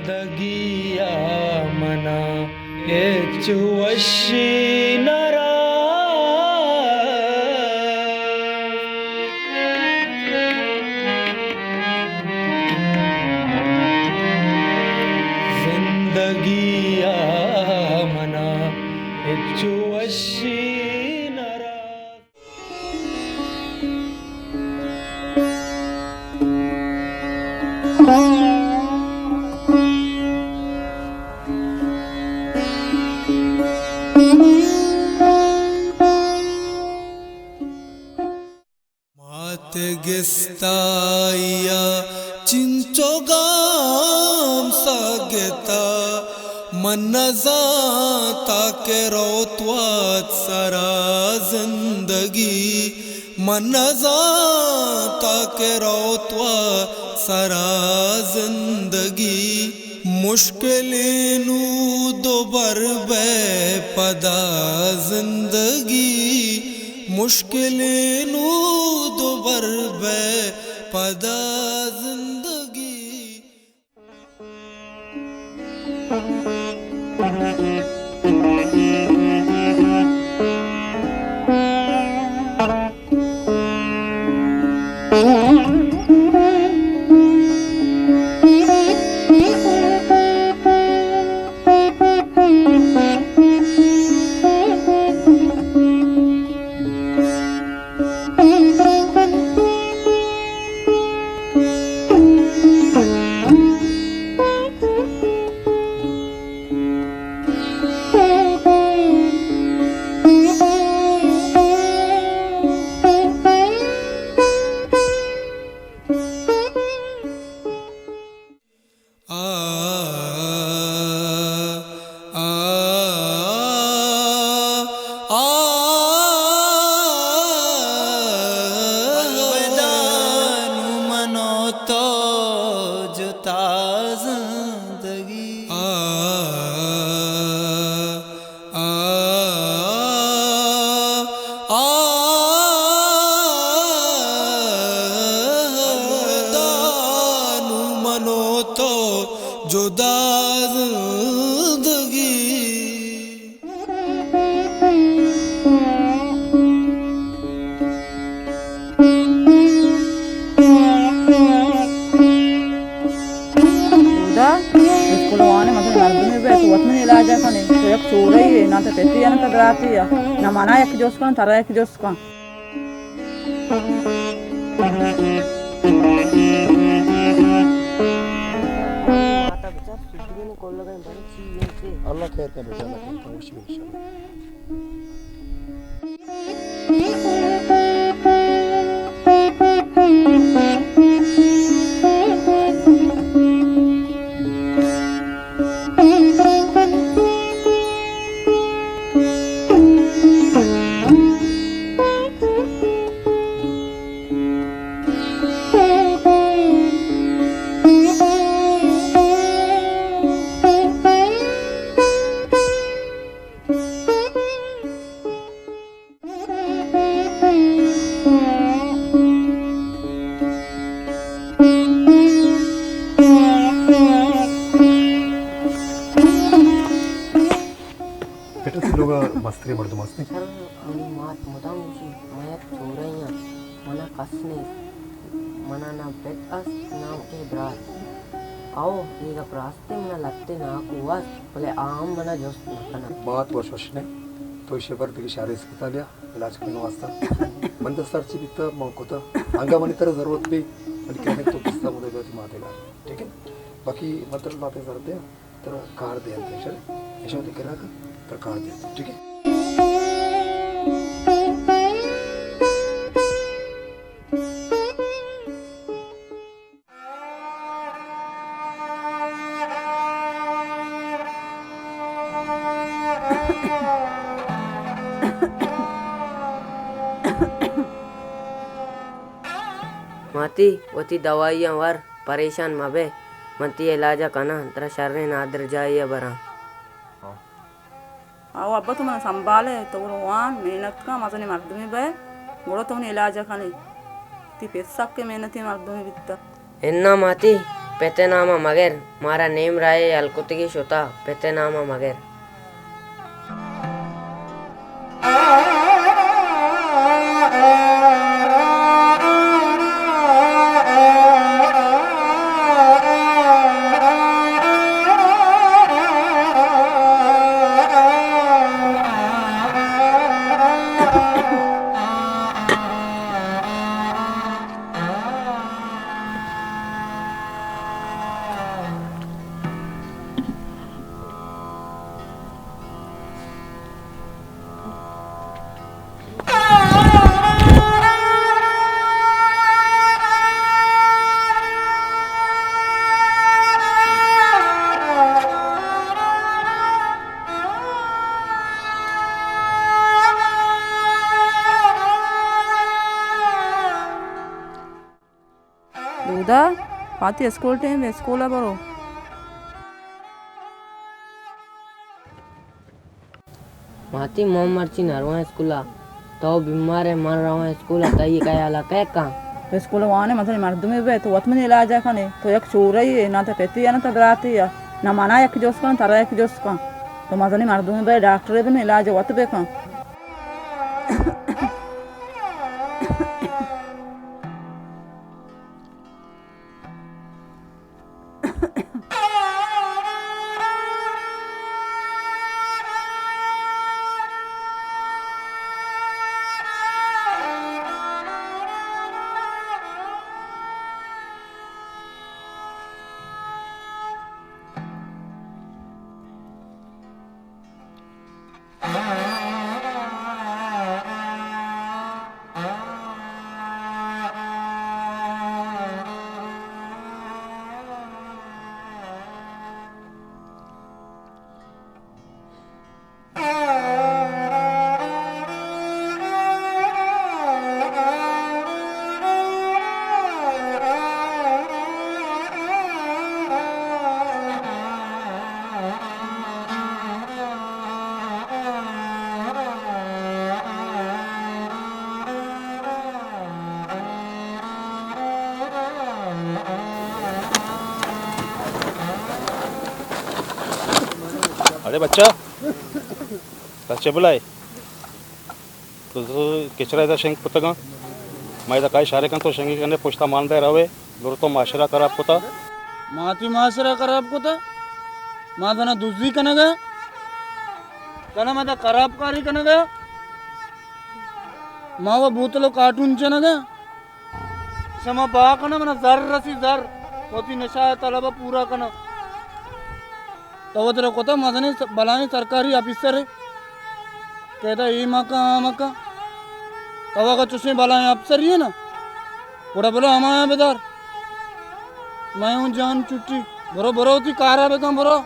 जिंदगी मना वशी नरा जिंदगी मना वशी नरा गिस्ताया चिंचोगाम सागता मनजाता के रोतवात सरा जिंदगी मनजाता के रोतवा सरा जिंदगी मुश्किलें दोबर बे पदा जिंदगी मुश्किलें दोबर बे पदा जिंदगी जुदा जिंदगी इलाजा कने तो एक चोरई है ना तो पेटी ना तो डराती है ना मना एक जोश कौन तारा एक जोश कौन अल्लाह खैर करे बेटा, अल्लाह खैर करे इंशाल्लाह। मस्ती मर्द मस्ती सर मुझे मात मुदाम मुझे मैं चोरैया मना कसने मना ना बेट अस नाम के ब्रात आओ ये का रास्ते में लगते ना कुआस बोले आम मना जोश नकना बहुत वर्ष ने तो इसे पर तेरी शारीरिक अस्पतालिया इलाज करने वास्ता मन तो सर चिपित मौको तो अंगा मनी तरह जरूरत भी बल्कि तो किस्ता मुझे बहुत मातेगा ठीक है बाकी मतलब बातें करते हैं तरह कार दे अंते चल ऐसा होते करा का तर कार दे ठीक है माती वती दवाइयां वर परेशान मबे मती इलाजा कना तेरा शर्रे नादर जाइए बरा आओ अब्बा तुम संभाले तो वान मेहनत का मसने मर्दमी बे गोड़ो तुमने इलाजा खाने ती पैसा के मेहनत मर्दमी बित्ता इन्ना माती pete nama mager. Mara name raye alkutigi shota pete nama mager. Duda, pati school time school baro. Mati mom marchi narwa skula. Tau bimare mar rawa skula tai kaya la keka. तो school वाने मतलब मर्द में बे तो वत में इलाज है खाने तो एक चोर ही ना तो पेटी है ना तो डराती है ना मना एक जोश का तारा एक जोश का तो मतलब मर्द में बे डॉक्टर भी इलाज वत बे का अरे बच्चा कसे बोलाय तुझं केचरायचा शेंग पुतं का माहिती काय शारे का तो शेंगी पुष्टा मानदाय रावे गुरु तो माशरा खराब होता माती मासरा खराब होता माझा ना दुसरी कन ग कना माझा खराब कारी कन ग मावा भूतलो कार्टूनचे ना ग समा बा कना मना जर रसी जर होती नशा तलाबा पूरा कना तव तर कोता माझा ने बलाने सरकारी ऑफिसर है कहता ये मका तवा का चुस्मे बलाने अफसर ही है ना बड़ा बोलो हमारा बेदार मैं हूँ जान चुट्टी बरो बरो होती कार है बेकम बरो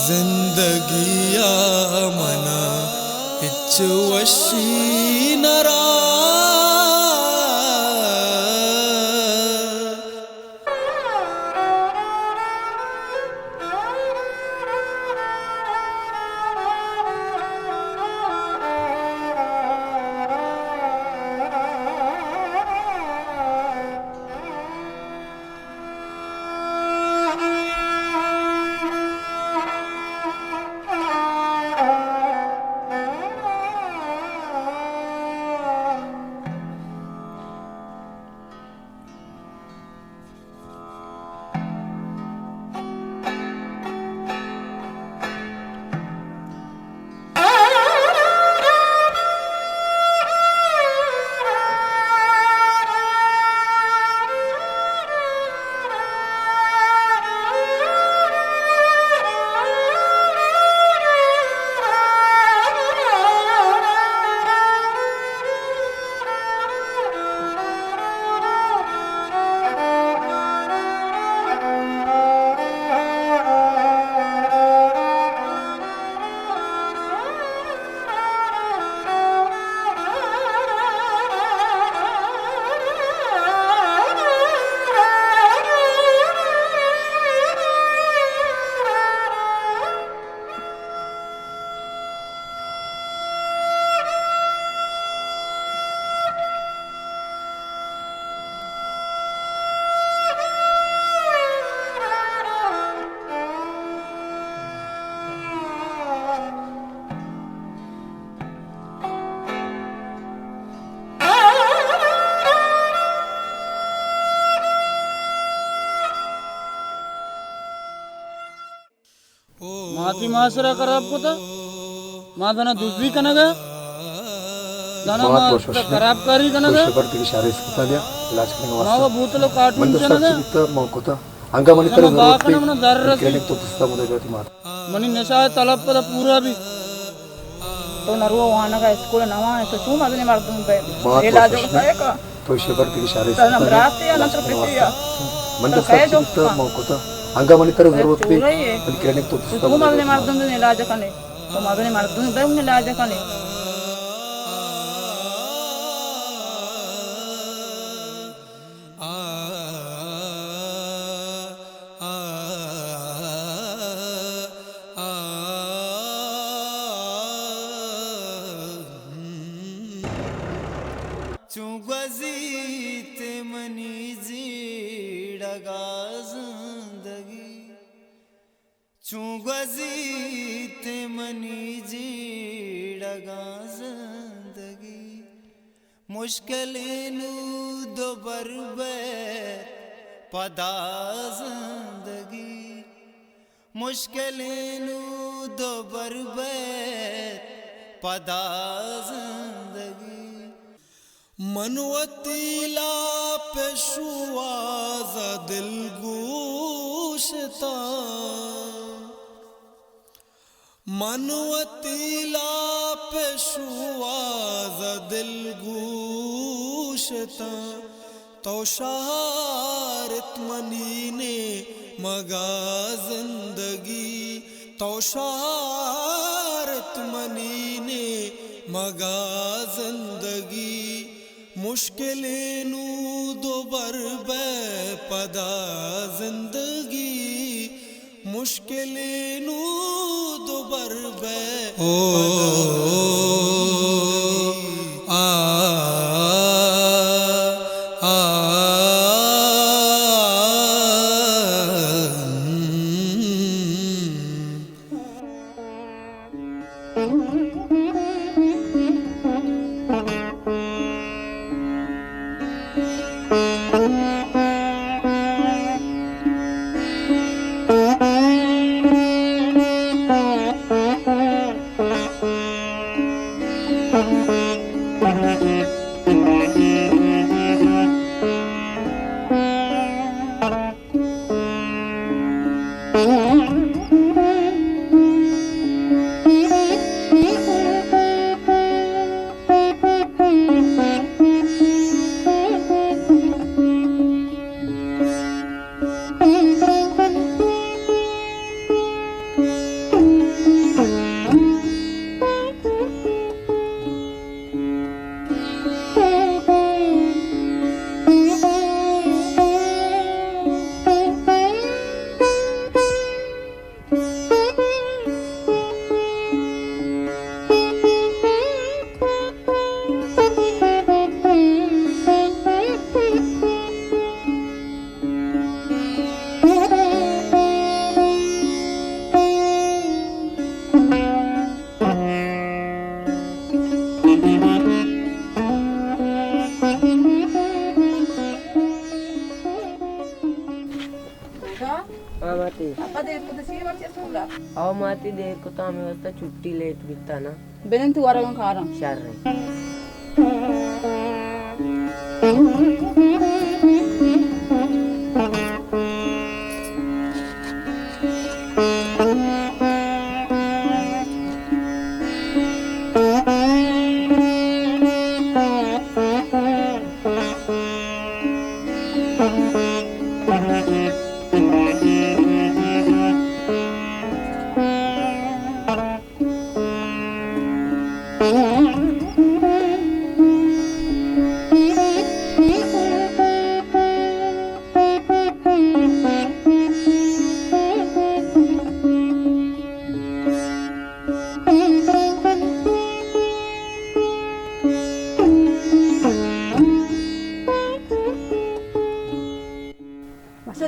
जिंदगिया मना इच वशी नरा माती मासरा करा पुता मा दना दुसरी कना गया दना मा खराब करी कना गया तो की शारे अस्पताल इलाज करने मा वास्ता बूतलो काटून मंद कना गया सरची मग कोता अंगामध्ये तर जरूरत बाकना मना दर रसी क्लिनिक तो पुस्ता मध्ये मात मनी नशा तलब पदा पूरा भी तो नरुआ वहाँ का स्कूल नवा है तो क्यों मदनी मर्दों पे बात इलाज तो होता है का तो शेवरती की शारे तो नम्रात या ना तो पिटिया मंद सरची मग कोता अंगामध्ये तर जरूरत पूरा ही है क्लिनिक तो तो क्यों मदनी मर्दों पे इलाज करने तो मदनी मर्दों पे इलाज करने चुगजीत मनी जीडगा जिंदगी चुगजीत मनी जीडगा जिंदगी मुश्किलें दोबर पदा जिंदगी मुश्किलें दोबर पदा जिंदगी मनवतीला पेशुआजा दिल गूशता मनवतीला पेशुआजा दिल गूशता तो शारत मनी ने मगा जिंदगी तो शारत मनी ने मगा जिंदगी मुश्किलें दोबर पदा जिंदगी मुश्किलें दोबर ओ आ आओ माती देर को तो हमें वस्ता छुट्टी लेट बिता ना बेलन तू वारा खा रहा शार रही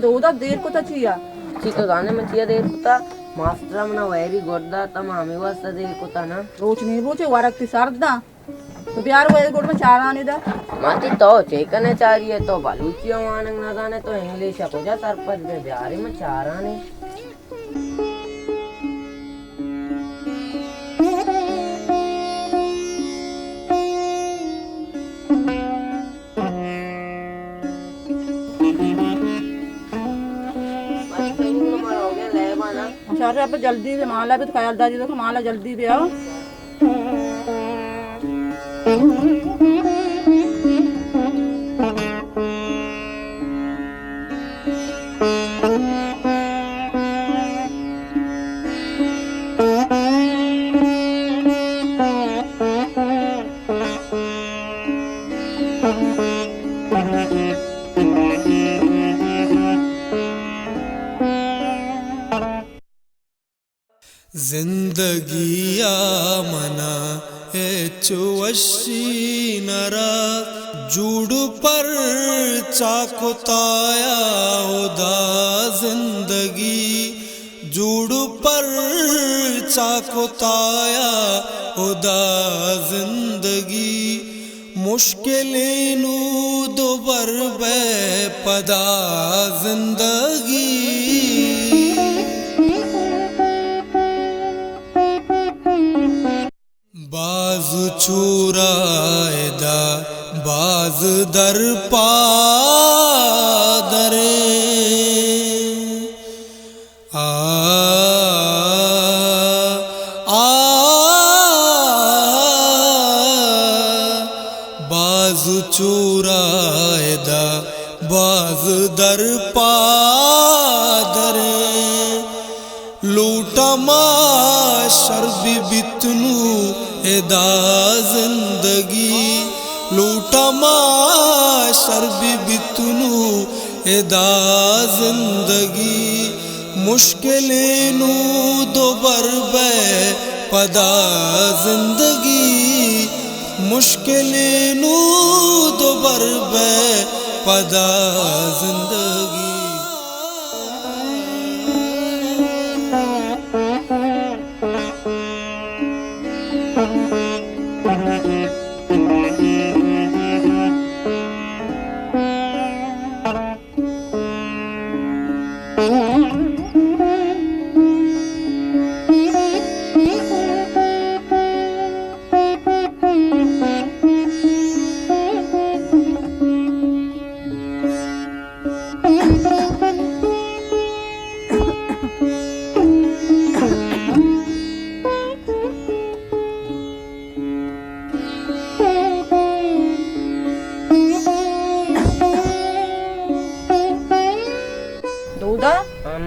दोदा देर को तचिया चिका गाने में चिया देर को ता मास्टर मना वैरी गोड्डा तम हमें वस्ता देर को ता ना रोज नहीं बोचे वारक्ति सारदा तो बिहार वैरी गोड में चार आने दा माती तो चेकने चाहिए तो बलूचियों वानंग ना जाने तो इंग्लिश को जा सरपंच में बिहारी में चार आने सारे अब जल्दी से माला भी तो ख्यालदारी देखो माला जल्दी भी आओ। जिंदगी मना चुवशी नरा जूड़ पर चाकुताया उदा जिंदगी जूड़ पर चाकुताया उदा जिंदगी मुश्किलें नू दोबर बे पदा जिंदगी बाज चुराएदा बाज दर पादरे आ बाज चुराएदा बाज दर पादरे लूटमा शर्बी बितनू एदा जिंदगी लूटमा शर्बी बितनू एदा जिंदगी मुश्किलें नू दोबर बे पदा जिंदगी मुश्किलें नू दोबर बे पदा जिंदगी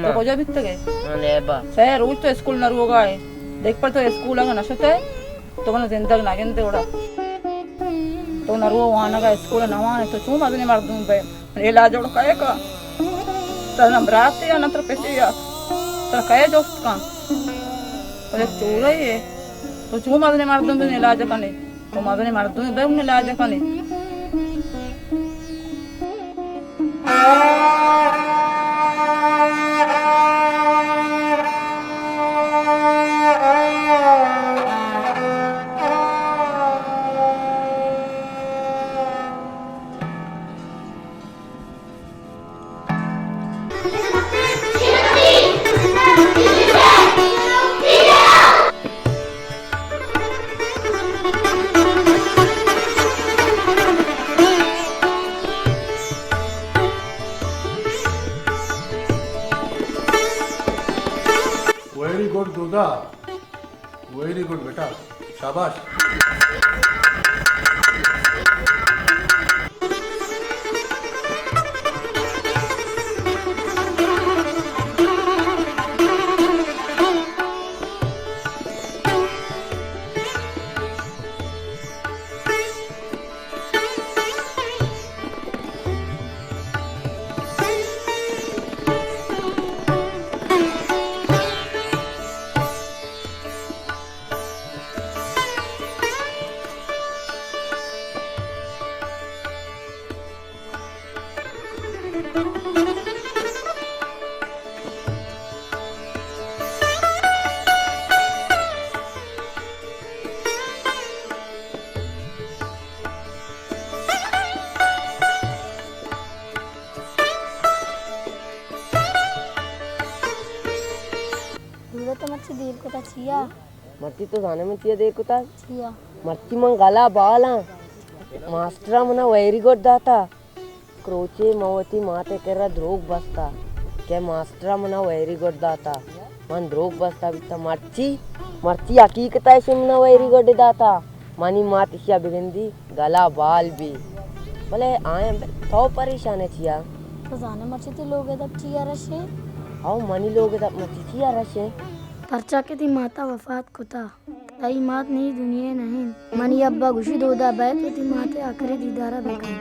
तो हो जा बिकते गए लेबा सह रोज तो स्कूल न रोगा है देख पर तो स्कूल अगर नशत है तो मैंने जिंदगी ना गिनते उड़ा तो न रो वहाँ ना स्कूल नवा है तो चूँ मदने मार दूँ पे इलाज उड़ कहे का तो न बरात या न तो पैसे या तो कहे दोस्त का तो एक चोर है ये तो चूँ मदने मार दूँ पे इलाज करने तो मदने मार दूँ पे उन्हें इलाज करने वेरी गुड दूधा वेरी गुड बेटा शाबाश मर्ची तो जाने में चाहिए देखो ता छिया मर्ची मन गला बाला मास्टरा मना वेरी गुड दाता क्रोचे मवती माते केरा ध्रोग बसता के मास्टरा मना वेरी गुड दाता मन द्रोग बस्ता बिता मर्ची हकीकत है सिमना वैरी गोडे दाता मनी मात इशिया बिगंदी गला बाल भी भले आए तो परेशान है छिया तो जाने मर्ची थी लोग तब चिया रशे आओ मनी लोग तब मर्ची छिया रशे परचा के थी माता वफात कुता तई मात नहीं दुनिया नहीं मनी अब्बा गुशी दोदा बैत थी माते आखिरी दीदारा बेकन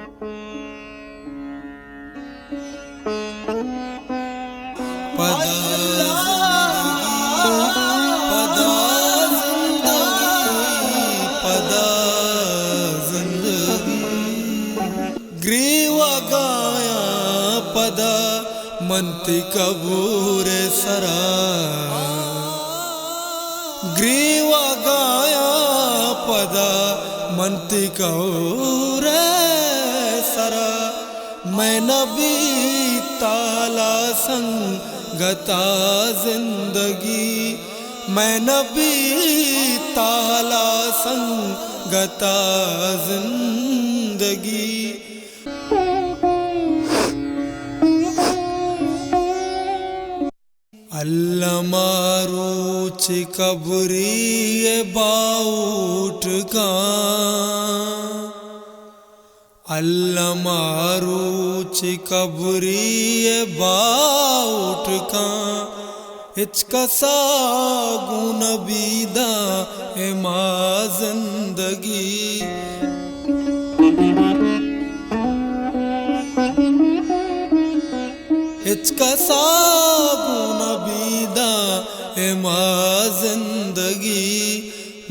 पदा जिंदगी ग्रीवा गाया पदा मनती कबूर सरा ग्रीवा गाया पदा मनती कबूर सरा मैं नबी ताला संगता जिंदगी मैं नबी ताला संगता जिंदगी अल्लाह मारूच कबरी बाउट का अल्लाह मारूच कबरी बाउट का हिचका सागुन बीदा ए माँ जिंदगी हिचका सागुन बीदा ए माँ जिंदगी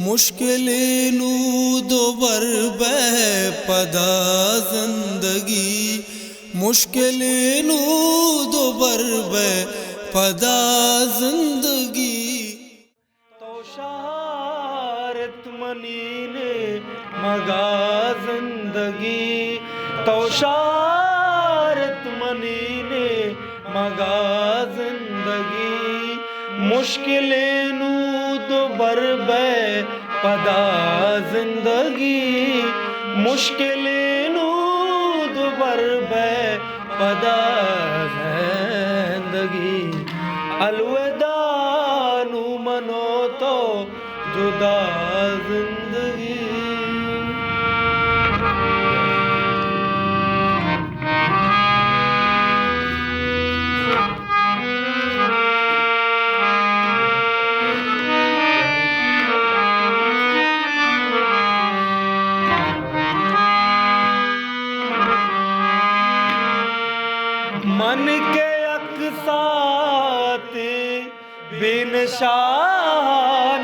मुश्किलें नू दोबर बह पदा जिंदगी मुश्किलें नू दोबर बह पदा जिंदगी तो शारत मनीने मगा जिंदगी तो शारत मनीने मगा जिंदगी मुश्किलें नू दोबर बह पदा जिंदगी मुश्किलें नू दोबर बह पदा जिंदगी अलविदा नू मनो तो जुदा जिंदगी मन के अक्साते बिन शाह